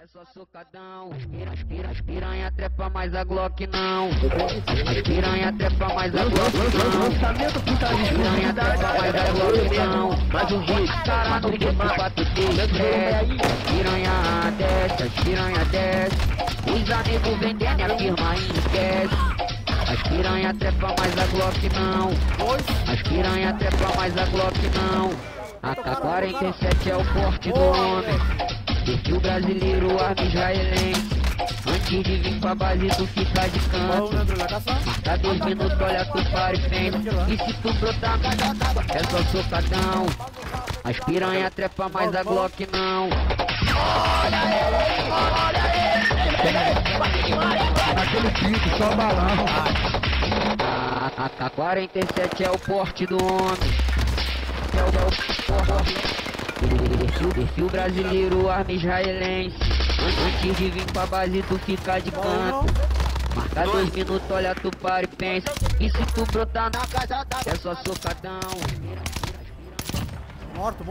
É só socadão. As piranha trepa, mas a Glock não. As piranha trepa, mas a Glock não. As piranha trepa, mas a Glock não. Mais um hit, cara no que bato piranha desce, as piranha desce. Os amigos vendendo e a firma esquece. As piranha trepa, mas a Glock não. As piranha trepa, mas a Glock não. A K-47 é o porte do homem. Perfil brasileiro, arma israelense. Antes de vir pra base tu fica de canto. Marca 2 minutos, olha tu para e pensa. E se tu brotar, é só socadão. As piranha trepa, mas a Glock não. Olha ele. Aquele pico, só balão. A K-47 é o porte do homem. É o porte. Perfil brasileiro, arma israelense. Antes de vir pra base tu fica de canto. Marca 2 minutos, olha tu para e pensa. E se tu brotar na casa, é só socadão. Morto.